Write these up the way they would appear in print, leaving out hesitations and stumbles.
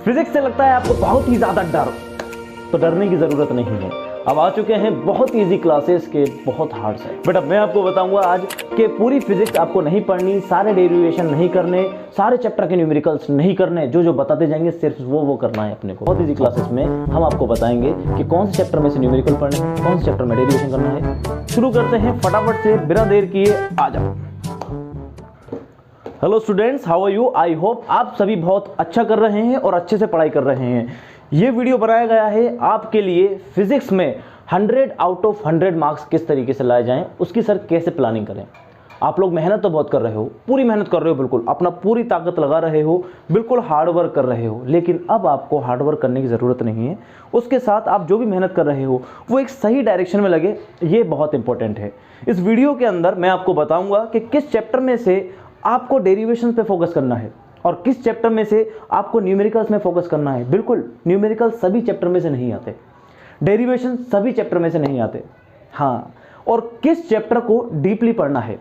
Physics से लगता है आपको बहुत ही ज्यादा डर, तो डरने की जरूरत नहीं है। अब आ चुके हैं बहुत इजी क्लासेस के बहुत हार्ड से। बट अब मैं आपको बताऊंगा आज कि पूरी फिजिक्स आपको नहीं पढ़नी, सारे डेरिवेशन नहीं करने, सारे चैप्टर के न्यूमेरिकल्स नहीं करने, जो बताते जाएंगे सिर्फ वो करना है अपने को। बहुत इजी क्लासेस में हम आपको बताएंगे कि कौन से चैप्टर में से न्यूमेरिकल पढ़ने हैं, कौन से चैप्टर में डेरिवेशन करना है। शुरू करते हैं फटाफट से, बिना देर किए आ जाओ। Hello students, how are you? I hope आप सभी बहुत अच्छा कर रहे हैं और अच्छे से पढ़ाई कर रहे हैं। ये वीडियो बनाया गया है आपके लिए फिजिक्स में 100 आउट ऑफ 100 मार्क्स किस तरीके से लाए जाएं, उसकी सर कैसे प्लानिंग करें। आप लोग मेहनत तो बहुत कर रहे हो, पूरी मेहनत कर रहे हो, बिल्कुल अपना पूरी ताकत लगा रहे हो, बिल्कुल हार्ड वर्क कर रहे हो, लेकिन अब आपको हार्ड वर्क करने की ज़रूरत नहीं है। उसके साथ आप जो भी मेहनत कर रहे हो वो एक सही डायरेक्शन में लगे, ये बहुत इंपॉर्टेंट है। इस वीडियो के अंदर मैं आपको बताऊंगा कि किस चैप्टर में से आपको डेरिवेशन पे फोकस करना है और किस चैप्टर में से आपको न्यूमेरिकल्स में फोकस करना है। बिल्कुल न्यूमेरिकल सभी चैप्टर में से नहीं आते, डेरिवेशन सभी चैप्टर में से नहीं आते। हाँ, और किस चैप्टर को डीपली पढ़ना है।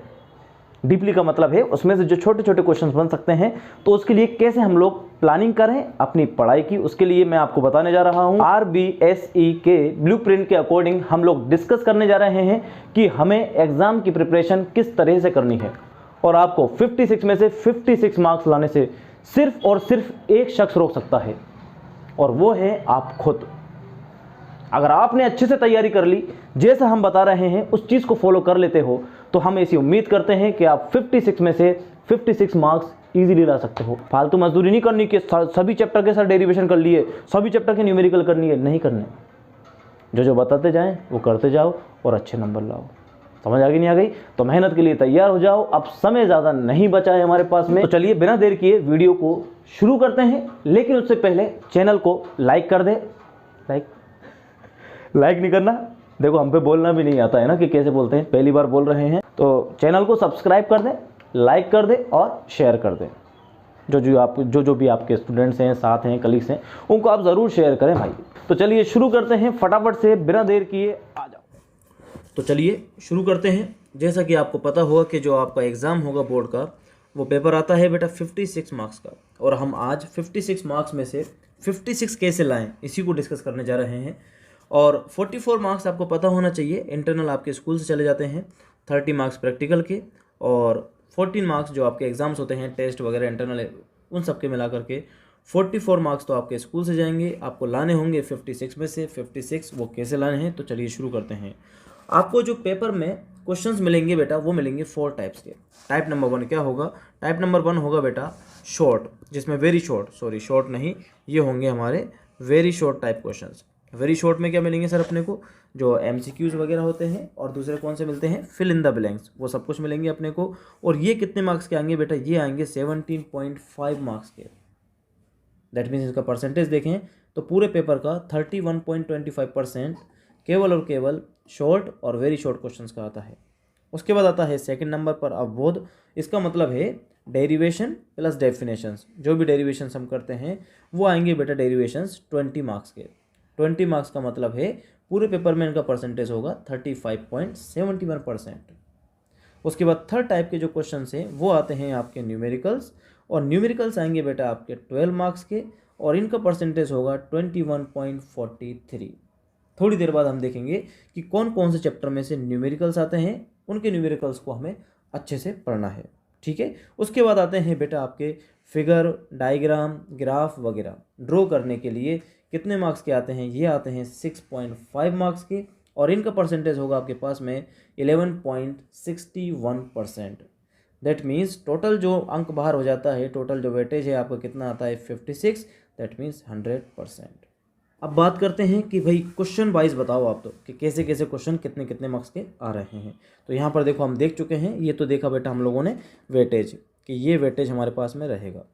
डीपली का मतलब है उसमें से जो छोटे छोटे क्वेश्चंस बन सकते हैं, तो उसके लिए कैसे हम लोग प्लानिंग करें अपनी पढ़ाई की, उसके लिए मैं आपको बताने जा रहा हूं। RBSE के ब्लूप्रिंट के अकॉर्डिंग हम लोग डिस्कस करने जा रहे हैं कि हमें एग्जाम की प्रिपरेशन किस तरह से करनी है। और आपको 56 में से 56 मार्क्स लाने से सिर्फ और सिर्फ एक शख्स रोक सकता है, और वो है आप खुद। अगर आपने अच्छे से तैयारी कर ली, जैसा हम बता रहे हैं उस चीज़ को फॉलो कर लेते हो, तो हम ऐसी उम्मीद करते हैं कि आप 56 में से 56 मार्क्स इजीली ला सकते हो। फालतू मजदूरी नहीं करनी कि सभी चैप्टर के साथ डेरिवेशन कर लिए, सभी चैप्टर के न्यूमेरिकल करनी है, नहीं करने। जो बताते जाएं वो करते जाओ और अच्छे नंबर लाओ। समझ आ गई नहीं आ गई? तो मेहनत के लिए तैयार हो जाओ, अब समय ज़्यादा नहीं बचा है हमारे पास में। तो चलिए बिना देर किए वीडियो को शुरू करते हैं, लेकिन उससे पहले चैनल को लाइक कर दे। लाइक नहीं करना, देखो हम पे बोलना भी नहीं आता है ना कि कैसे बोलते हैं, पहली बार बोल रहे हैं। तो चैनल को सब्सक्राइब कर दे, लाइक कर दे और शेयर कर दे। जो भी आपके स्टूडेंट्स हैं, साथ हैं, कलीग्स हैं, उनको आप ज़रूर शेयर करें भाई। तो चलिए शुरू करते हैं फटाफट से, बिना देर किए आ जाओ। तो चलिए शुरू करते हैं। जैसा कि आपको पता होगा कि जो आपका एग्ज़ाम होगा बोर्ड का, वो पेपर आता है बेटा 56 मार्क्स का, और हम आज 56 मार्क्स में से 56 कैसे लाएं इसी को डिस्कस करने जा रहे हैं। और 44 मार्क्स आपको पता होना चाहिए इंटरनल आपके स्कूल से चले जाते हैं, 30 मार्क्स प्रैक्टिकल के, और 14 मार्क्स जो आपके एग्ज़ाम्स होते हैं, टेस्ट वगैरह इंटरनल, उन सब के मिला करके 44 मार्क्स तो आपके स्कूल से जाएंगे। आपको लाने होंगे 56 में से 56, वो कैसे लाने हैं तो चलिए शुरू करते हैं। आपको जो पेपर में क्वेश्चंस मिलेंगे बेटा, वो मिलेंगे 4 टाइप्स के। टाइप नंबर 1 क्या होगा? टाइप नंबर 1 होगा बेटा शॉर्ट, जिसमें वेरी शॉर्ट, सॉरी शॉर्ट नहीं, ये होंगे हमारे very short type questions. Very short में क्या मिलेंगे सर अपने को? जो MCQs वगैरह होते हैं, और दूसरे कौन से मिलते हैं? फिल इन द ब्लैंक्स, वो सब कुछ मिलेंगे अपने को। और ये कितने मार्क्स के आएंगे बेटा? ये आएंगे 17.5 मार्क्स के। दैट मीन्स इसका परसेंटेज देखें तो पूरे पेपर का 31.25% केवल और केवल शॉर्ट और वेरी शॉर्ट क्वेश्चंस का आता है। उसके बाद आता है सेकंड नंबर पर अवबोध। इसका मतलब है डेरिवेशन प्लस डेफिनेशंस। जो भी डेरिवेशंस हम करते हैं वो आएंगे बेटा डेरिवेशंस 20 मार्क्स के। 20 मार्क्स का मतलब है पूरे पेपर में इनका परसेंटेज होगा 35.71%। उसके बाद थर्ड टाइप के जो क्वेश्चन हैं वो आते हैं आपके न्यूमेरिकल्स, और न्यूमेरिकल्स आएंगे बेटा आपके 12 मार्क्स के, और इनका परसेंटेज होगा 21.43। थोड़ी देर बाद हम देखेंगे कि कौन कौन से चैप्टर में से न्यूमेरिकल्स आते हैं, उनके न्यूमेरिकल्स को हमें अच्छे से पढ़ना है, ठीक है। उसके बाद आते हैं बेटा आपके फिगर, डायग्राम, ग्राफ वगैरह ड्रॉ करने के लिए कितने मार्क्स के आते हैं? ये आते हैं 6.5 मार्क्स के, और इनका परसेंटेज होगा आपके पास में 11.61%। दैट मीन्स टोटल जो अंक बाहर हो जाता है, टोटल जो वेटेज है आपका कितना आता है? 56। That means 100%। अब बात करते हैं कि भाई क्वेश्चन वाइज बताओ आप तो कि कैसे कैसे क्वेश्चन कितने कितने मार्क्स के आ रहे हैं। तो यहाँ पर देखो हम देख चुके हैं, ये तो देखा बेटा हम लोगों ने वेटेज, कि ये वेटेज हमारे पास में रहेगा।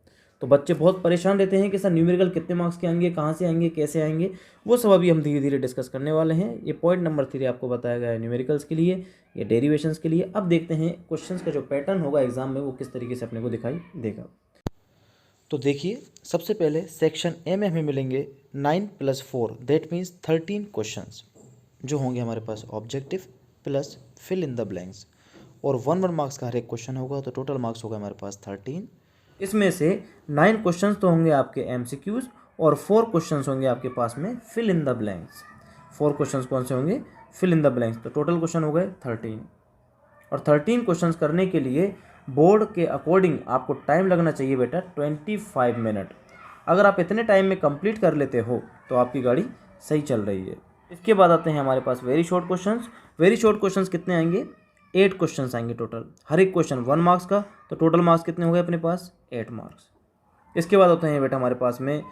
तो बच्चे बहुत परेशान रहते हैं कि सर न्यूमेरिकल कितने मार्क्स के आएंगे, कहाँ से आएंगे, कैसे आएंगे, वो सब अभी हम धीरे धीरे डिस्कस करने वाले हैं। ये पॉइंट नंबर 3 आपको बताया गया है न्यूमेरिकल्स के लिए, ये डेरिवेशंस के लिए। अब देखते हैं क्वेश्चंस का जो पैटर्न होगा एग्जाम में वो किस तरीके से अपने को दिखाई देगा। तो देखिए सबसे पहले सेक्शन ए में हमें मिलेंगे 9 + 4, दैट मीन्स 13 क्वेश्चंस जो होंगे हमारे पास objective plus fill in the blanks, और 1 मार्क्स का हर एक क्वेश्चन होगा, तो टोटल मार्क्स होगा हमारे पास 13। इसमें से 9 क्वेश्चंस तो होंगे आपके MCQs, और 4 क्वेश्चंस होंगे आपके पास में fill in the blanks. 4 questions कौन से होंगे? Fill in the blanks. तो टोटल क्वेश्चन हो गए 13, और 13 क्वेश्चंस करने के लिए बोर्ड के अकॉर्डिंग आपको टाइम लगना चाहिए बेटा 25 मिनट। अगर आप इतने टाइम में कंप्लीट कर लेते हो तो आपकी गाड़ी सही चल रही है। इसके बाद आते हैं हमारे पास very short questions. Very short questions कितने आएंगे? 8 क्वेश्चंस आएंगे टोटल, हर एक क्वेश्चन 1 मार्क्स का। तो टोटल मार्क्स कितने हो गए अपने पास? 8 मार्क्स। इसके बाद होते हैं बेटा हमारे पास में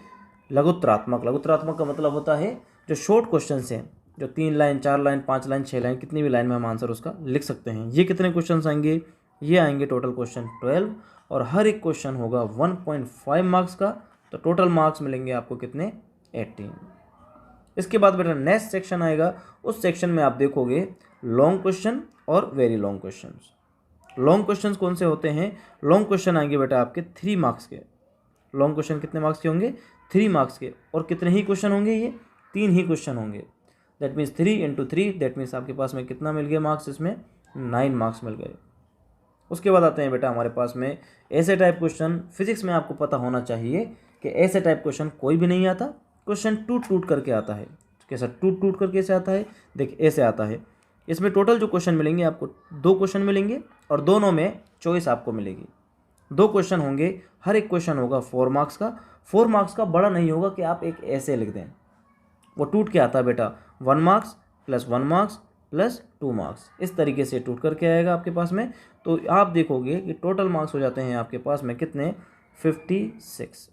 लघुत्तरात्मक। लघुत्तरात्मक का मतलब होता है जो शॉर्ट क्वेश्चंस हैं, जो 3 लाइन, 4 लाइन, 5 लाइन, 6 लाइन, कितनी भी लाइन में हम आंसर उसका लिख सकते हैं। ये कितने क्वेश्चंस आएंगे? ये आएंगे टोटल क्वेश्चन 12, और हर एक क्वेश्चन होगा 1.5 मार्क्स का। तो टोटल मार्क्स मिलेंगे आपको कितने? 18। इसके बाद बेटा नेक्स्ट सेक्शन आएगा। उस सेक्शन में आप देखोगे लॉन्ग क्वेश्चन और very long questions. Long questions कौन से होते हैं? लॉन्ग क्वेश्चन आएंगे बेटा आपके 3 मार्क्स के। लॉन्ग क्वेश्चन कितने मार्क्स के होंगे? 3 मार्क्स के। और कितने ही क्वेश्चन होंगे? ये 3 ही क्वेश्चन होंगे। दैट मीन्स 3 × 3, दैट मीन्स आपके पास में कितना मिल गया मार्क्स? इसमें 9 मार्क्स मिल गए। उसके बाद आते हैं बेटा हमारे पास में ऐसे टाइप क्वेश्चन। फिजिक्स में आपको पता होना चाहिए कि ऐसे टाइप क्वेश्चन कोई भी नहीं आता, क्वेश्चन टूट टूट करके आता है। कैसा टूट टूट करके ऐसे आता है? देख ऐसे आता है। इसमें टोटल जो क्वेश्चन मिलेंगे आपको 2 क्वेश्चन मिलेंगे, और दोनों में चॉइस आपको मिलेगी। 2 क्वेश्चन होंगे, हर एक क्वेश्चन होगा 4 मार्क्स का। 4 मार्क्स का बड़ा नहीं होगा कि आप एक ऐसे लिख दें, वो टूट के आता है बेटा 1 marks plus 1 marks plus 2 marks, इस तरीके से टूट करके आएगा आपके पास में। तो आप देखोगे कि टोटल मार्क्स हो जाते हैं आपके पास में कितने? 56।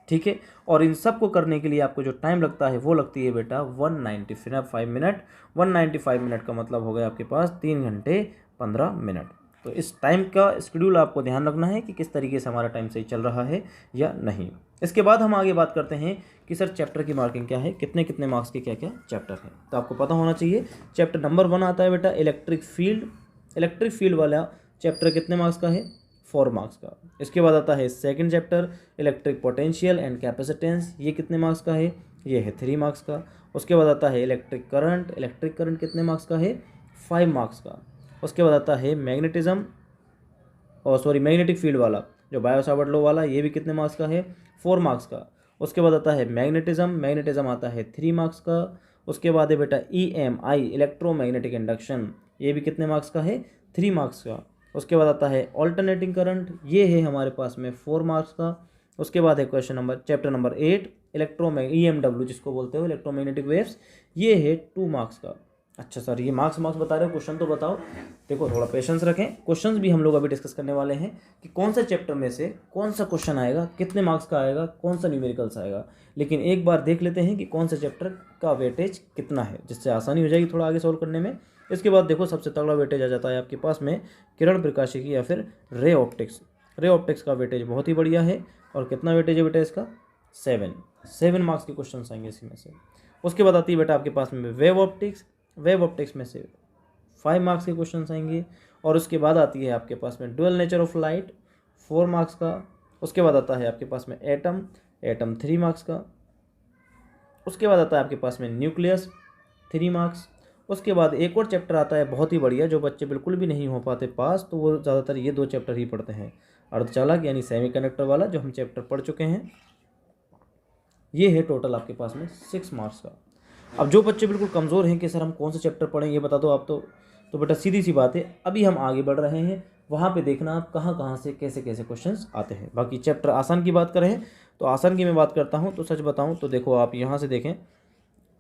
ठीक है। और इन सब को करने के लिए आपको जो टाइम लगता है वो लगती है बेटा 195 मिनट। 195 मिनट का मतलब हो गया आपके पास 3 घंटे 15 मिनट। तो इस टाइम का शेड्यूल आपको ध्यान रखना है कि किस तरीके से हमारा टाइम सही चल रहा है या नहीं। इसके बाद हम आगे बात करते हैं कि सर चैप्टर की मार्किंग क्या है, कितने कितने मार्क्स के क्या क्या चैप्टर हैं। तो आपको पता होना चाहिए चैप्टर नंबर 1 आता है बेटा इलेक्ट्रिक फील्ड। इलेक्ट्रिक फील्ड वाला चैप्टर कितने मार्क्स का है? 4 मार्क्स का। इसके बाद आता है second chapter electric potential and capacitance. ये कितने मार्क्स का है? ये है 3 मार्क्स का। उसके बाद आता है इलेक्ट्रिक करंट। इलेक्ट्रिक करंट कितने मार्क्स का है? 5 मार्क्स का। उसके बाद आता है मैग्नेटिज्म, और सॉरी मैग्नेटिक फील्ड वाला जो बायो सावर्ट लॉ वाला, ये भी कितने मार्क्स का है? 4 मार्क्स का। उसके बाद आता है मैग्नेटिज्म। मैग्नेटिज्म आता है 3 मार्क्स का। उसके बाद है बेटा EMI इलेक्ट्रोमैग्नेटिक इंडक्शन। ये भी कितने मार्क्स का है? 3 मार्क्स का। उसके बाद आता है ऑल्टरनेटिंग करंट। ये है हमारे पास में 4 मार्क्स का। उसके बाद है चैप्टर नंबर 8 EMW जिसको बोलते हो इलेक्ट्रोमैग्नेटिक वेव्स। ये है 2 मार्क्स का। अच्छा सर ये मार्क्स बता रहे हो, क्वेश्चन तो बताओ। देखो थोड़ा पेशेंस रखें, क्वेश्चंस भी हम लोग अभी डिस्कस करने वाले हैं कि कौन सा चैप्टर में से कौन सा क्वेश्चन आएगा, कितने मार्क्स का आएगा, कौन सा न्यूमेरिकल्स आएगा। लेकिन एक बार देख लेते हैं कि कौन सा चैप्टर का वेटेज कितना है, जिससे आसानी हो जाएगी थोड़ा आगे सॉल्व करने में। इसके बाद देखो सबसे तगड़ा वेटेज आ जाता है आपके पास में किरण प्रकाशिकी या फिर रे ऑप्टिक्स। रे ऑप्टिक्स का वेटेज बहुत ही बढ़िया है। और कितना वेटेज है बेटा इसका? 7 मार्क्स के क्वेश्चन आएंगे इसी में से। उसके बाद आती है बेटा आपके पास में वेव ऑप्टिक्स। वेव ऑप्टिक्स में से 5 मार्क्स के क्वेश्चन आएंगे। और उसके बाद आती है आपके पास में dual nature of light 4 marks का। उसके बाद आता है आपके पास में एटम 3 मार्क्स का। उसके बाद आता है आपके पास में न्यूक्लियस 3 मार्क्स। उसके बाद एक और चैप्टर आता है बहुत ही बढ़िया, जो बच्चे बिल्कुल भी नहीं हो पाते पास, तो वो ज़्यादातर ये 2 चैप्टर ही पढ़ते हैं, अर्धचालक यानी सेमीकंडक्टर वाला जो हम चैप्टर पढ़ चुके हैं। ये है टोटल आपके पास में 6 मार्क्स का। अब जो बच्चे बिल्कुल कमज़ोर हैं कि सर हम कौन सा चैप्टर पढ़ें ये बता दो आप, तो बेटा सीधी सी बात है, अभी हम आगे बढ़ रहे हैं, वहाँ पे देखना आप कहाँ कहाँ से कैसे कैसे क्वेश्चंस आते हैं। बाकी चैप्टर आसान की बात करें तो आसान की मैं बात करता हूँ, तो सच बताऊँ तो देखो आप यहाँ से देखें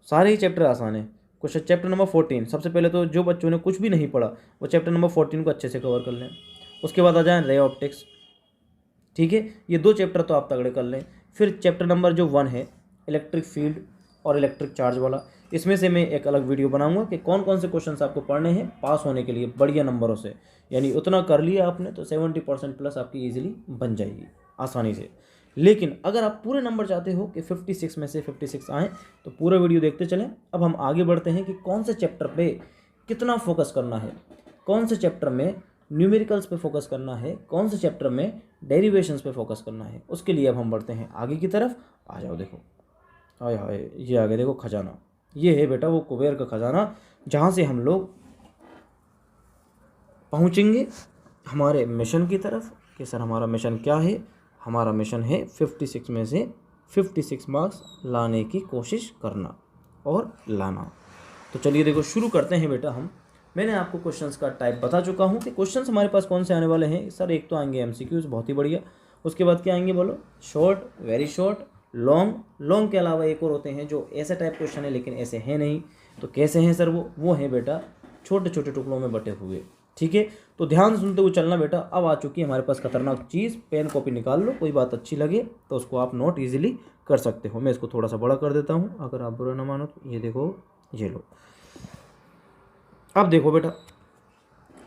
सारे ही चैप्टर आसान है। क्वेश्चन चैप्टर नंबर 14, सबसे पहले तो जो बच्चों ने कुछ भी नहीं पढ़ा वो चैप्टर नंबर 14 को अच्छे से कवर कर लें। उसके बाद आ जाए रे ऑप्टिक्स, ठीक है, ये 2 चैप्टर तो आप तगड़े कर लें। फिर चैप्टर नंबर जो 1 है इलेक्ट्रिक फील्ड और इलेक्ट्रिक चार्ज वाला, इसमें से मैं एक अलग वीडियो बनाऊंगा कि कौन कौन से क्वेश्चंस आपको पढ़ने हैं पास होने के लिए बढ़िया नंबरों से। यानी उतना कर लिया आपने तो 70% प्लस आपकी इजीली बन जाएगी आसानी से। लेकिन अगर आप पूरे नंबर चाहते हो कि 56 में से 56 आएँ तो पूरा वीडियो देखते चलें। अब हम आगे बढ़ते हैं कि कौन से चैप्टर पे कितना फोकस करना है, कौन से चैप्टर में न्यूमेरिकल्स पे फोकस करना है, कौन से चैप्टर में डेरिवेशंस पे फोकस करना है। उसके लिए अब हम बढ़ते हैं आगे की तरफ। आ जाओ देखो, हाय हाय ये आगे देखो खजाना, ये है बेटा वो कुबेर का खजाना, जहाँ से हम लोग पहुँचेंगे हमारे मिशन की तरफ कि सर हमारा मिशन क्या है, हमारा मिशन है 56 में से 56 मार्क्स लाने की कोशिश करना और लाना। तो चलिए देखो शुरू करते हैं बेटा हम। मैंने आपको क्वेश्चंस का टाइप बता चुका हूँ कि क्वेश्चंस हमारे पास कौन से आने वाले हैं। सर एक तो आएंगे एमसीक्यूज, बहुत ही बढ़िया। उसके बाद क्या आएंगे बोलो? Short, very short, long. Long के अलावा एक और होते हैं जो ऐसा टाइप क्वेश्चन है लेकिन ऐसे हैं नहीं। तो कैसे हैं सर वो हैं बेटा छोटे छोटे टुकड़ों में बटे हुए। ठीक है, तो ध्यान सुनते हुए चलना बेटा। अब आ चुकी है हमारे पास खतरनाक चीज़। पेन कॉपी निकाल लो, कोई बात अच्छी लगे तो उसको आप नोट ईजिली कर सकते हो। मैं इसको थोड़ा सा बड़ा कर देता हूँ, अगर आप बुरा ना मानो तो। ये देखो, ये लो। अब देखो बेटा,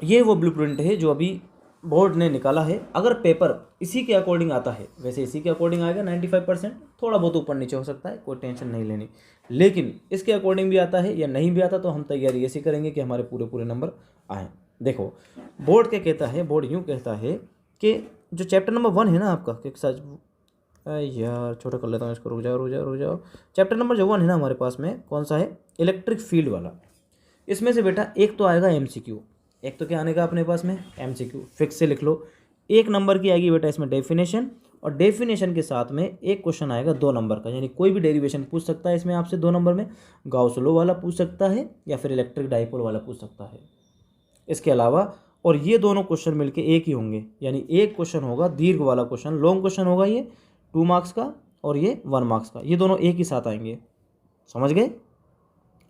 ये वो ब्लूप्रिंट है जो अभी बोर्ड ने निकाला है। अगर पेपर इसी के अकॉर्डिंग आता है, वैसे इसी के अकॉर्डिंग आएगा 95%, थोड़ा बहुत ऊपर नीचे हो सकता है, कोई टेंशन नहीं लेनी। लेकिन इसके अकॉर्डिंग भी आता है या नहीं भी आता तो हम तैयारी ऐसी करेंगे कि हमारे पूरे पूरे नंबर आएँ। देखो बोर्ड क्या कहता है, बोर्ड यूँ कहता है कि जो चैप्टर नंबर 1 है ना आपका, कि सच यार छोटा कर लेता हूँ इसको, रुक जाओ। चैप्टर नंबर जो 1 है ना हमारे पास में, कौन सा है? इलेक्ट्रिक फील्ड वाला। इसमें से बेटा एक तो आएगा एमसीक्यू, एक तो क्या आने का अपने पास में? एमसीक्यू। फिक्स से लिख लो। 1 नंबर की आएगी बेटा इसमें डेफिनेशन, और डेफिनेशन के साथ में एक क्वेश्चन आएगा 2 नंबर का, यानी कोई भी डेरिवेशन पूछ सकता है इसमें आपसे 2 नंबर में। गाउस लॉ वाला पूछ सकता है या फिर इलेक्ट्रिक डाइपोल वाला पूछ सकता है। इसके अलावा और ये दोनों क्वेश्चन मिलके एक ही होंगे, यानी एक क्वेश्चन होगा दीर्घ वाला क्वेश्चन, लॉन्ग क्वेश्चन होगा ये 2 मार्क्स का, और ये 1 मार्क्स का। ये दोनों एक ही साथ आएंगे, समझ गए?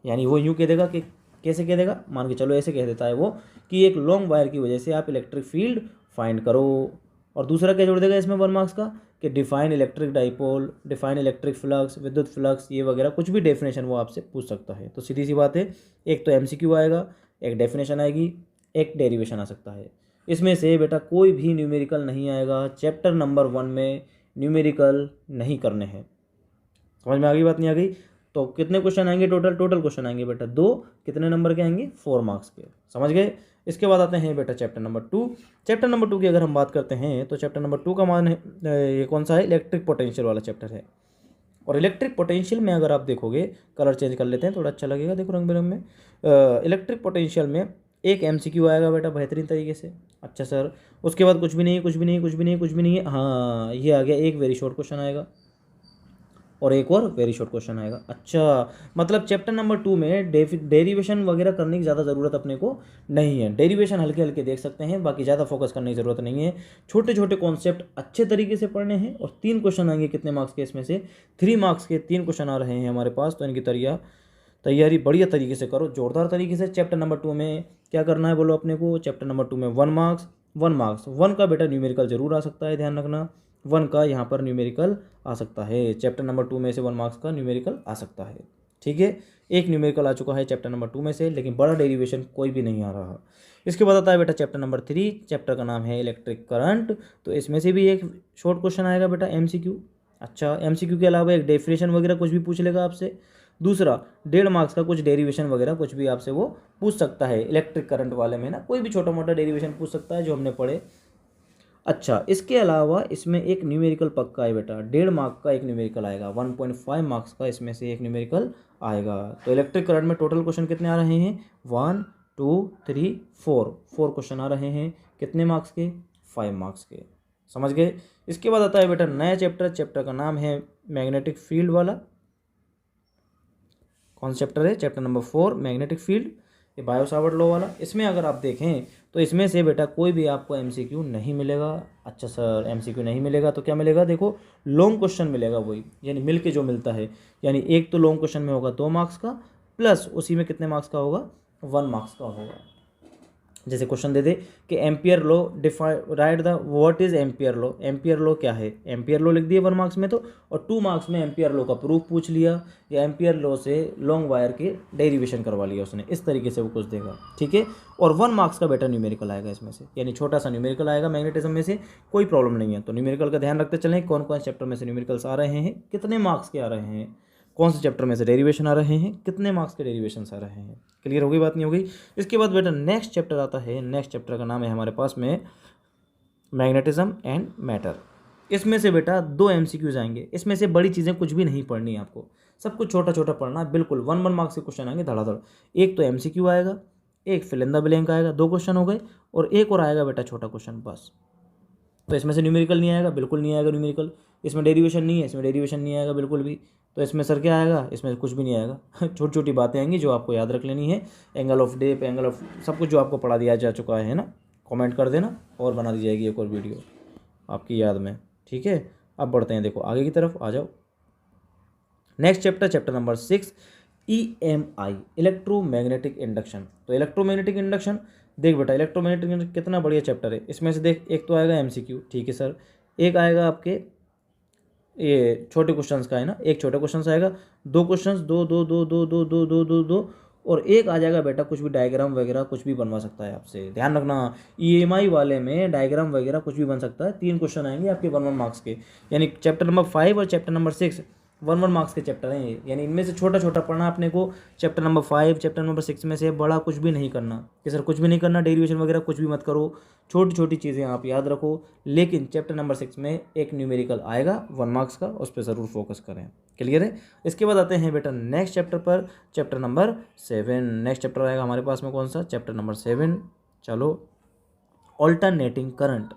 यानी वो यूँ कह देगा कि, कैसे कह देगा, मान के चलो ऐसे कह देता है वो कि एक लॉन्ग वायर की वजह से आप इलेक्ट्रिक फील्ड फाइंड करो, और दूसरा क्या जोड़ देगा इसमें 1 मार्क्स का कि define electric dipole, define electric flux, विद्युत फ्लक्स, ये वगैरह कुछ भी डेफिनेशन वो आपसे पूछ सकता है। तो सीधी सी बात है, एक तो एमसीक्यू आएगा, एक डेफिनेशन आएगी, एक डेरिवेशन आ सकता है। इसमें से बेटा कोई भी न्यूमेरिकल नहीं आएगा। चैप्टर नंबर 1 में न्यूमेरिकल नहीं करने हैं। समझ में आ गई बात, नहीं आ गई? तो कितने क्वेश्चन आएंगे टोटल क्वेश्चन आएंगे बेटा 2। कितने नंबर के आएंगे? 4 मार्क्स के। समझ गए? इसके बाद आते हैं बेटा चैप्टर नंबर 2। चैप्टर नंबर 2 की अगर हम बात करते हैं तो चैप्टर नंबर 2 का मान है, ये कौन सा है? इलेक्ट्रिक पोटेंशियल वाला चैप्टर है। और इलेक्ट्रिक पोटेंशियल में अगर आप देखोगे, कलर चेंज कर लेते हैं थोड़ा अच्छा लगेगा, देखो रंग बिरंग में। इलेक्ट्रिक पोटेंशियल में एक एमसीक्यू आएगा बेटा बेहतरीन तरीके से। अच्छा सर, उसके बाद कुछ भी नहीं है। हाँ, ये आ गया, एक वेरी शॉर्ट क्वेश्चन आएगा और एक और वेरी शॉर्ट क्वेश्चन आएगा। अच्छा, मतलब चैप्टर नंबर 2 में डेरिवेशन वगैरह करने की ज़्यादा ज़रूरत अपने को नहीं है। डेरिवेशन हल्के हल्के देख सकते हैं, बाकी ज़्यादा फोकस करने की ज़रूरत नहीं है। छोटे छोटे कॉन्सेप्ट अच्छे तरीके से पढ़ने हैं। और 3 क्वेश्चन आएंगे कितने मार्क्स के? इसमें से 3 मार्क्स के 3 क्वेश्चन आ रहे हैं हमारे पास। तो इनकी तैयारी बढ़िया तरीके से करो, जोरदार तरीके से। चैप्टर नंबर 2 में क्या करना है बोलो अपने को? चैप्टर नंबर 2 में 1 मार्क्स। 1 का बेटा न्यूमेरिकल जरूर आ सकता है, ध्यान रखना। 1 का यहाँ पर न्यूमेरिकल आ सकता है। चैप्टर नंबर 2 में से 1 मार्क्स का न्यूमेरिकल आ सकता है। ठीक है, एक न्यूमेरिकल आ चुका है चैप्टर नंबर 2 में से, लेकिन बड़ा डेरिवेशन कोई भी नहीं आ रहा। इसके बाद आता है बेटा चैप्टर नंबर 3। चैप्टर का नाम है इलेक्ट्रिक करंट। तो इसमें से भी एक शॉर्ट क्वेश्चन आएगा बेटा एमसीक्यू। अच्छा, एमसीक्यू के अलावा एक डेफिनेशन वगैरह कुछ भी पूछ लेगा आपसे। दूसरा 1.5 मार्क्स का कुछ डेरिवेशन वगैरह कुछ भी आपसे वो पूछ सकता है। इलेक्ट्रिक करंट वाले में ना कोई भी छोटा मोटा डेरिवेशन पूछ सकता है जो हमने पढ़े। अच्छा, इसके अलावा इसमें एक न्यूमेरिकल पक्का है बेटा, 1.5 मार्क्स का एक न्यूमेरिकल आएगा। 1.5 मार्क्स का इसमें से एक न्यूमेरिकल आएगा। तो इलेक्ट्रिक करंट में टोटल क्वेश्चन कितने आ रहे हैं? 1 2 3 4 क्वेश्चन आ रहे हैं। कितने मार्क्स के? 5 मार्क्स के। समझ गए? इसके बाद आता है बेटा नया चैप्टर का नाम है मैग्नेटिक फील्ड वाला। कौन सा चैप्टर है? चैप्टर नंबर 4 मैग्नेटिक फील्ड, ये बायो सावर्ट लॉ वाला। इसमें अगर आप देखें तो इसमें से बेटा कोई भी आपको एमसीक्यू नहीं मिलेगा। अच्छा सर, एमसीक्यू नहीं मिलेगा तो क्या मिलेगा? देखो लॉन्ग क्वेश्चन मिलेगा वही, यानी मिल के जो मिलता है। यानी एक तो लॉन्ग क्वेश्चन में होगा 2 मार्क्स का, प्लस उसी में कितने मार्क्स का होगा? 1 मार्क्स का होगा। जैसे क्वेश्चन दे दे कि ampere law right the what is ampere law. Ampere law क्या है? एम्पियर लॉ लिख दिए 1 मार्क्स में तो, और 2 मार्क्स में एम्पियर लॉ का प्रूफ पूछ लिया, या एम्पियर लॉ से लॉन्ग वायर के डेरिवेशन करवा लिया उसने। इस तरीके से वो कुछ देगा। ठीक है, और 1 मार्क्स का बेटा न्यूमेरिकल आएगा इसमें से, यानी छोटा सा न्यूमेरिकल आएगा मैग्नेटिज्म में से। कोई प्रॉब्लम नहीं है। तो न्यूमेरिकल का ध्यान रखते चलें, कौन कौन चैप्टर में से न्यूमेरिकल्स आ रहे हैं, कितने मार्क्स के आ रहे हैं, कौन से चैप्टर में से डेरिवेशन आ रहे हैं, कितने मार्क्स के डेरिवेशन आ रहे हैं। क्लियर हो गई बात, नहीं हो गई? इसके बाद बेटा नेक्स्ट चैप्टर आता है। नेक्स्ट चैप्टर का नाम है हमारे पास में मैग्नेटिज्म एंड मैटर। इसमें से बेटा 2 एमसीक्यूज आएंगे। इसमें से बड़ी चीज़ें कुछ भी नहीं पढ़नी है आपको, सब कुछ छोटा छोटा पढ़ना है। बिल्कुल 1 मार्क्स के क्वेश्चन आएंगे धड़ाधड़। एक तो एमसीक्यू आएगा, एक फिल इन द ब्लैंक आएगा, 2 क्वेश्चन हो गए, और एक और आएगा बेटा छोटा क्वेश्चन, बस। तो इसमें से न्यूमेरिकल नहीं आएगा, बिल्कुल नहीं आएगा न्यूमेरिकल। इसमें डेरिवेशन नहीं है, इसमें डेरिवेशन नहीं आएगा बिल्कुल भी। तो इसमें सर क्या आएगा, इसमें कुछ भी नहीं आएगा। छोटी छोटी बातें आएंगी जो आपको याद रख लेनी है। एंगल ऑफ डेप, एंगल ऑफ सब कुछ जो आपको पढ़ा दिया जा चुका है ना, कमेंट कर देना और बना दी जाएगी एक और वीडियो आपकी याद में। ठीक है, अब बढ़ते हैं, देखो आगे की तरफ आ जाओ। Next chapter, chapter number 6, EMI, electromagnetic induction. तो इलेक्ट्रोमैग्नेटिक इंडक्शन, देख बेटा इलेक्ट्रोमैग्नेटिक इंडक्शन कितना बढ़िया चैप्टर है। इसमें से देख, एक तो आएगा MCQ, ठीक है सर, एक आएगा आपके ये छोटे क्वेश्चंस का है ना, एक छोटा क्वेश्चन आएगा, दो क्वेश्चंस, दो दो दो दो दो दो दो दो दो, और एक आ जाएगा बेटा कुछ भी डायग्राम वगैरह कुछ भी बनवा सकता है आपसे, ध्यान रखना। EMI वाले में डायग्राम वगैरह कुछ भी बन सकता है। 3 क्वेश्चन आएंगे आपके 1 1 मार्क्स के, यानी चैप्टर नंबर 5 और चैप्टर नंबर 6 1 1 मार्क्स के चैप्टर हैं ये। यानी इनमें से छोटा छोटा पढ़ना अपने को। चैप्टर नंबर 5 चैप्टर नंबर 6 में से बड़ा कुछ भी नहीं करना कि सर कुछ भी नहीं करना, डेरिवेशन वगैरह कुछ भी मत करो, छोटी छोटी चीज़ें आप याद रखो। लेकिन चैप्टर नंबर 6 में एक न्यूमेरिकल आएगा 1 मार्क्स का, उस पर ज़रूर फोकस करें। क्लियर है। इसके बाद आते हैं बेटा नेक्स्ट चैप्टर पर, चैप्टर नंबर 7। नेक्स्ट चैप्टर आएगा हमारे पास में कौन सा, चैप्टर नंबर 7। चलो, ऑल्टरनेटिंग करंट।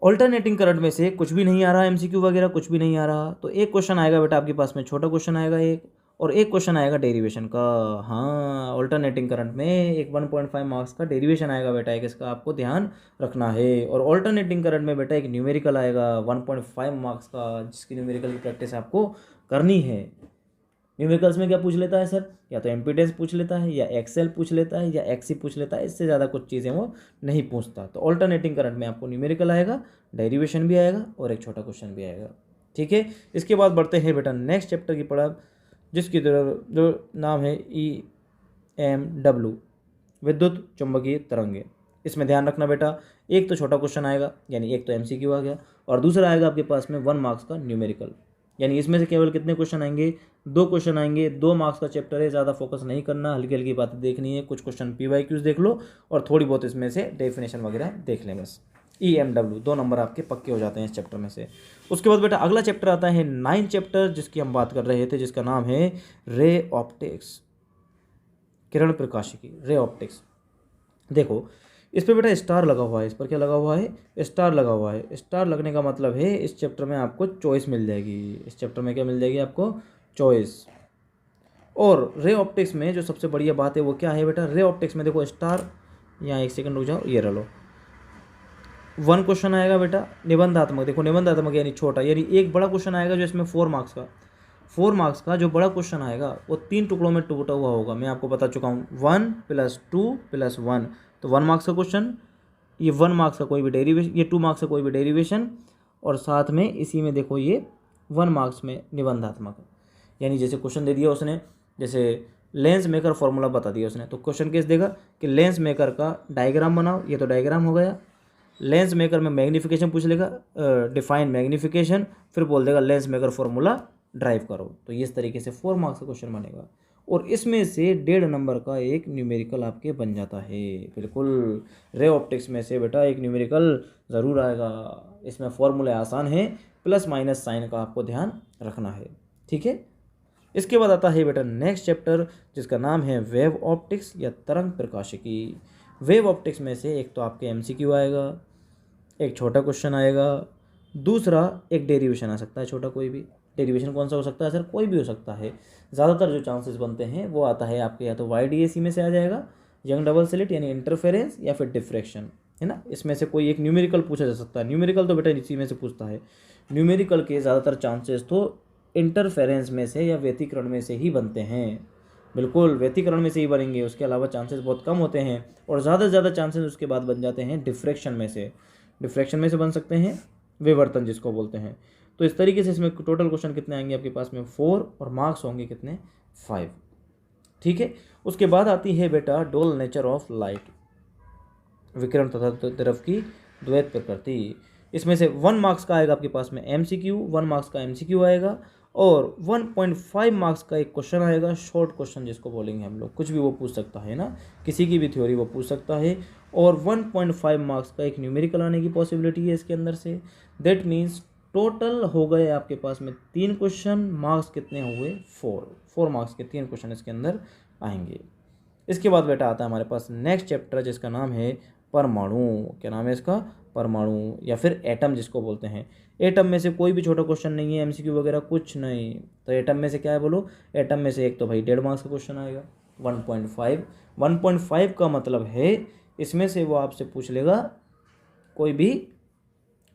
ऑल्टरनेटिंग करंट में से कुछ भी नहीं आ रहा, MCQ वगैरह कुछ भी नहीं आ रहा, तो एक क्वेश्चन आएगा बेटा आपके पास में, छोटा क्वेश्चन आएगा एक, और एक क्वेश्चन आएगा डेरिवेशन का। हाँ, ऑल्टरनेटिंग करंट में एक 1.5 मार्क्स का डेरिवेशन आएगा बेटा, एक इसका आपको ध्यान रखना है। और ऑल्टरनेटिंग करंट में बेटा एक न्यूमेरिकल आएगा 1.5 मार्क्स का, जिसकी न्यूमेरिकल की प्रैक्टिस आपको करनी है। न्यूमेरिकल्स में क्या पूछ लेता है सर, या तो एम्पीडेंस पूछ लेता है, या एक्सेल पूछ लेता है, या एक्सी पूछ लेता है, इससे ज़्यादा कुछ चीज़ें वो नहीं पूछता। तो ऑल्टरनेटिंग करंट में आपको न्यूमेरिकल आएगा, डेरिवेशन भी आएगा और एक छोटा क्वेश्चन भी आएगा। ठीक है, इसके बाद बढ़ते हैं बेटा नेक्स्ट चैप्टर की पढ़ा, जिसकी तरफ जो नाम है EMW, विद्युत चुंबकीय तरंगे। इसमें ध्यान रखना बेटा, एक तो छोटा क्वेश्चन आएगा, यानी एक तो MCQ आ गया, और दूसरा आएगा आपके पास में 1 मार्क्स का न्यूमेरिकल। यानी इसमें से केवल कितने क्वेश्चन आएंगे, 2 क्वेश्चन आएंगे। 2 मार्क्स का चैप्टर है, ज़्यादा फोकस नहीं करना, हल्की हल्की बातें देखनी है, कुछ क्वेश्चन PYQs देख लो और थोड़ी बहुत इसमें से डेफिनेशन वगैरह देख लें बस। EMW 2 नंबर आपके पक्के हो जाते हैं इस चैप्टर में से। उसके बाद बेटा अगला चैप्टर आता है 9 चैप्टर, जिसकी हम बात कर रहे थे, जिसका नाम है रे ऑप्टिक्स, किरण प्रकाशिकी, रे ऑप्टिक्स। देखो इस पर बेटा स्टार लगा हुआ है, इस पर क्या लगा हुआ है, स्टार लगा हुआ है। स्टार लगने का मतलब है इस चैप्टर में आपको चॉइस मिल जाएगी। इस चैप्टर में क्या मिल जाएगी आपको, चॉइस। और रे ऑप्टिक्स में जो सबसे बढ़िया बात है वो क्या है बेटा, रे ऑप्टिक्स में देखो स्टार, यहाँ एक सेकंड रुक जाओ, ये रह लो, 1 क्वेश्चन आएगा बेटा निबंधात्मक। देखो निबंधात्मक यानी छोटा, यानी एक बड़ा क्वेश्चन आएगा जो इसमें 4 मार्क्स का, 4 मार्क्स का जो बड़ा क्वेश्चन आएगा वो 3 टुकड़ों में टूटा हुआ होगा। मैं आपको बता चुका हूँ, 1 + 2 + 1, तो 1 मार्क्स का क्वेश्चन, ये 1 मार्क्स का कोई भी डेरिवेशन, ये 2 मार्क्स का कोई भी डेरिवेशन, और साथ में इसी में देखो ये 1 मार्क्स में निबंधात्मक। यानी जैसे क्वेश्चन दे दिया उसने, जैसे लेंस मेकर फॉर्मूला बता दिया उसने, तो क्वेश्चन केस देगा कि लेंस मेकर का डायग्राम बनाओ, ये तो डायग्राम हो गया। लेंस मेकर में मैग्नीफिकेशन पूछ लेगा, डिफाइन मैग्नीफिकेशन, फिर बोल देगा लेंस मेकर फॉर्मूला ड्राइव करो। तो इस तरीके से 4 मार्क्स का क्वेश्चन बनेगा, और इसमें से 1.5 नंबर का एक न्यूमेरिकल आपके बन जाता है। बिल्कुल, रे ऑप्टिक्स में से बेटा एक न्यूमेरिकल ज़रूर आएगा। इसमें फॉर्मूले आसान है, प्लस माइनस साइन का आपको ध्यान रखना है। ठीक है, इसके बाद आता है बेटा नेक्स्ट चैप्टर, जिसका नाम है वेव ऑप्टिक्स या तरंग प्रकाशिकी। वेव ऑप्टिक्स में से एक तो आपके MCQ आएगा, एक छोटा क्वेश्चन आएगा, दूसरा एक डेरिवेशन आ सकता है छोटा, कोई भी डेरिवेशन कौन सा हो सकता है सर, कोई भी हो सकता है। ज़्यादातर जो चांसेस बनते हैं वो आता है आपके या तो YDAC में से आ जाएगा, यंग डबल स्लिट यानी इंटरफेरेंस, या फिर डिफ्रैक्शन, है ना। इसमें से कोई एक न्यूमेरिकल पूछा जा सकता है। न्यूमेरिकल तो बेटा इसी में से पूछता है। न्यूमेरिकल के ज़्यादातर चांसेस तो इंटरफेरेंस में से या व्यतिकरण में से ही बनते हैं। बिल्कुल, व्यतिकरण में से ही बनेंगे, उसके अलावा चांसेस बहुत कम होते हैं, और ज़्यादा से ज़्यादा चांसेस उसके बाद बन जाते हैं डिफ्रैक्शन में से। डिफ्रैक्शन में से बन सकते हैं, विवर्तन जिसको बोलते हैं। तो इस तरीके से इसमें टोटल क्वेश्चन कितने आएंगे आपके पास में, 4, और मार्क्स होंगे कितने, 5। ठीक है, उसके बाद आती है बेटा डोल नेचर ऑफ लाइट, विकिरण तथा द्रव की द्वैत प्रकृति। इसमें से 1 मार्क्स का आएगा आपके पास में MCQ, 1 मार्क्स का MCQ आएगा, और 1.5 मार्क्स का एक क्वेश्चन आएगा, शॉर्ट क्वेश्चन जिसको बोलेंगे हम लोग, कुछ भी वो पूछ सकता है ना, किसी की भी थ्योरी वो पूछ सकता है। और 1.5 मार्क्स का एक न्यूमेरिकल आने की पॉसिबिलिटी है इसके अंदर से। दैट मीन्स टोटल हो गए आपके पास में 3 क्वेश्चन, मार्क्स कितने हुए, 4 मार्क्स के 3 क्वेश्चन इसके अंदर आएंगे। इसके बाद बेटा आता है हमारे पास नेक्स्ट चैप्टर, जिसका नाम है परमाणु। क्या नाम है इसका, परमाणु या फिर एटम जिसको बोलते हैं। एटम में से कोई भी छोटा क्वेश्चन नहीं है, एमसीक्यू वगैरह कुछ नहीं। तो एटम में से क्या है बोलो, एटम में से एक तो भाई 1.5 मार्क्स का क्वेश्चन आएगा। 1.5 का मतलब है इसमें से वो आपसे पूछ लेगा, कोई भी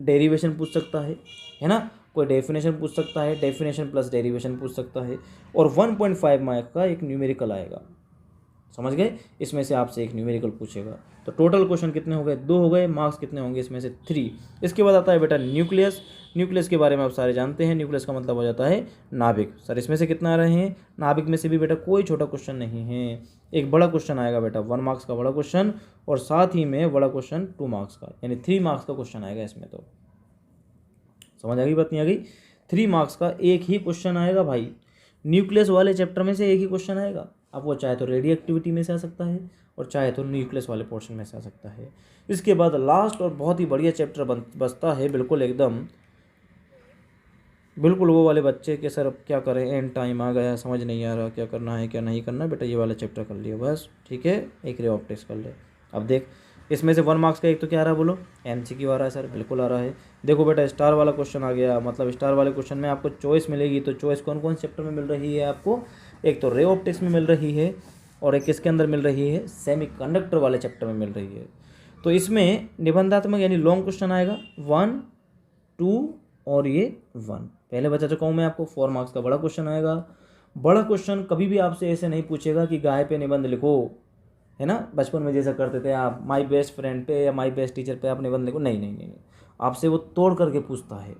डेरिवेशन पूछ सकता है ना, कोई डेफिनेशन पूछ सकता है, डेफिनेशन प्लस डेरिवेशन पूछ सकता है, और 1.5 मार्क्स का एक न्यूमेरिकल आएगा। समझ गए, इसमें से आपसे एक न्यूमेरिकल पूछेगा। तो टोटल क्वेश्चन कितने हो गए, 2 हो गए। मार्क्स कितने होंगे इसमें से 3। इसके बाद आता है बेटा न्यूक्लियस। न्यूक्लियस के बारे में आप सारे जानते हैं। न्यूक्लियस का मतलब हो जाता है नाभिक। सर इसमें से कितना आ रहे हैं, नाभिक में से भी बेटा कोई छोटा क्वेश्चन नहीं है, एक बड़ा क्वेश्चन आएगा बेटा 1 मार्क्स का बड़ा क्वेश्चन, और साथ ही में बड़ा क्वेश्चन 2 मार्क्स का, यानी 3 मार्क्स का क्वेश्चन आएगा इसमें। तो समझ आ गई बात, नहीं आ गई? 3 मार्क्स का एक ही क्वेश्चन आएगा भाई, न्यूक्लियस वाले चैप्टर में से एक ही क्वेश्चन आएगा। अब वो चाहे तो रेडियो एक्टिविटी में से आ सकता है और चाहे तो न्यूक्लियस वाले पोर्शन में से आ सकता है। इसके बाद लास्ट और बहुत ही बढ़िया चैप्टर बचता है, बिल्कुल वो वाले बच्चे के सर अब क्या करें, एंड टाइम आ गया, समझ नहीं आ रहा क्या करना है क्या नहीं करना। बेटा ये वाला चैप्टर कर लिया बस, ठीक है, एक रे ऑप्टिक्स कर ले। अब देख इसमें से 1 मार्क्स का एक तो क्या आ रहा है बोलो, एमसीक्यू आ रहा है सर, बिल्कुल आ रहा है। देखो बेटा स्टार वाला क्वेश्चन आ गया, मतलब स्टार वाले क्वेश्चन में आपको चॉइस मिलेगी। तो चॉइस कौन कौन चैप्टर में मिल रही है आपको, एक तो रे ऑप्टिक्स में मिल रही है, और एक किसके अंदर मिल रही है, सेमीकंडक्टर वाले चैप्टर में मिल रही है। तो इसमें निबंधात्मक यानी लॉन्ग क्वेश्चन आएगा 1, 2 और ये 1। पहले बता चुका हूँ मैं आपको, 4 मार्क्स का बड़ा क्वेश्चन आएगा। बड़ा क्वेश्चन कभी भी आपसे ऐसे नहीं पूछेगा कि गाय पे निबंध लिखो, है ना, बचपन में जैसा करते थे आप, माई बेस्ट फ्रेंड पे या माई बेस्ट टीचर पे आप निबंध लिखो। नहीं नहीं नहीं, आपसे वो तोड़ करके पूछता है,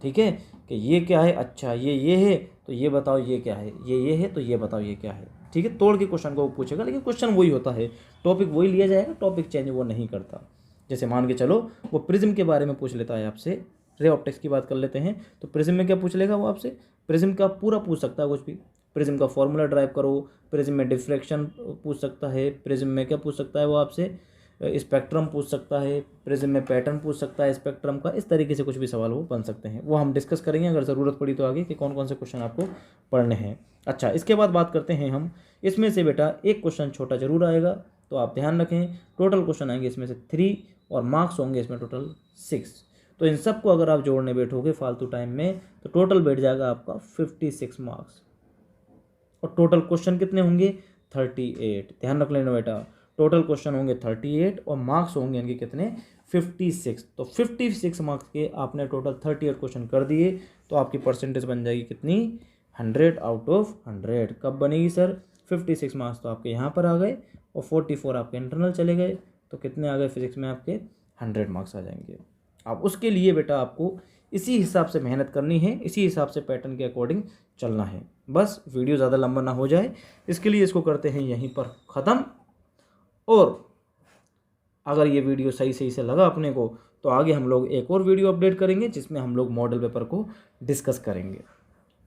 ठीक है, कि ये क्या है, अच्छा ये है तो ये बताओ ये क्या है, ये है तो ये बताओ ये क्या है, ठीक है। तोड़ के क्वेश्चन को वो पूछेगा, लेकिन क्वेश्चन वही होता है, टॉपिक वही लिया जाएगा, टॉपिक चेंज वो नहीं करता। जैसे मान के चलो वो प्रिज्म के बारे में पूछ लेता है आपसे, रे ऑप्टिक्स की बात कर लेते हैं, तो प्रिज्म में क्या पूछ लेगा वो आपसे, प्रिज्म का पूरा पूछ सकता है कुछ भी। प्रिज्म का फॉर्मूला ड्राइव करो, प्रिज्म में डिफ्रैक्शन पूछ सकता है, प्रिज्म में क्या पूछ सकता है वो आपसे, स्पेक्ट्रम पूछ सकता है, प्रिज्म में पैटर्न पूछ सकता है स्पेक्ट्रम का। इस तरीके से कुछ भी सवाल वो बन सकते हैं, वो हम डिस्कस करेंगे अगर ज़रूरत पड़ी तो आगे, कि कौन कौन से क्वेश्चन आपको पढ़ने हैं। अच्छा, इसके बाद बात करते हैं हम, इसमें से बेटा एक क्वेश्चन छोटा जरूर आएगा, तो आप ध्यान रखें। टोटल क्वेश्चन आएंगे इसमें से 3 और मार्क्स होंगे इसमें टोटल 6। तो इन सबको अगर आप जोड़ने बैठोगे फालतू टाइम में, तो टोटल बैठ जाएगा आपका 56 मार्क्स। और टोटल क्वेश्चन कितने होंगे, 38। ध्यान रख लेना बेटा, टोटल क्वेश्चन होंगे 38 और मार्क्स होंगे इनके कितने, 56। तो 56 मार्क्स के आपने टोटल 38 क्वेश्चन कर दिए, तो आपकी परसेंटेज बन जाएगी कितनी, 100 आउट ऑफ 100। कब बनेगी सर, 56 मार्क्स तो आपके यहाँ पर आ गए, और 44 आपके इंटरनल चले गए, तो कितने आ गए फिजिक्स में आपके, 100 मार्क्स आ जाएंगे। अब उसके लिए बेटा आपको इसी हिसाब से मेहनत करनी है, इसी हिसाब से पैटर्न के अकॉर्डिंग चलना है। बस वीडियो ज़्यादा लंबा ना हो जाए, इसके लिए इसको करते हैं यहीं पर ख़त्म। और अगर ये वीडियो सही से लगा अपने को, तो आगे हम लोग एक और वीडियो अपडेट करेंगे जिसमें हम लोग मॉडल पेपर को डिस्कस करेंगे।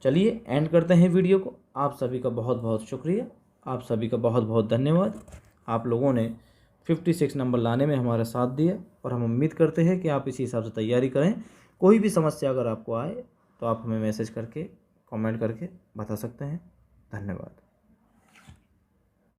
चलिए एंड करते हैं वीडियो को। आप सभी का बहुत बहुत शुक्रिया, आप सभी का बहुत बहुत धन्यवाद। आप लोगों ने 56 नंबर लाने में हमारा साथ दिया, और हम उम्मीद करते हैं कि आप इसी हिसाब से तैयारी करें। कोई भी समस्या अगर आपको आए तो आप हमें मैसेज करके, कमेंट करके बता सकते हैं। धन्यवाद।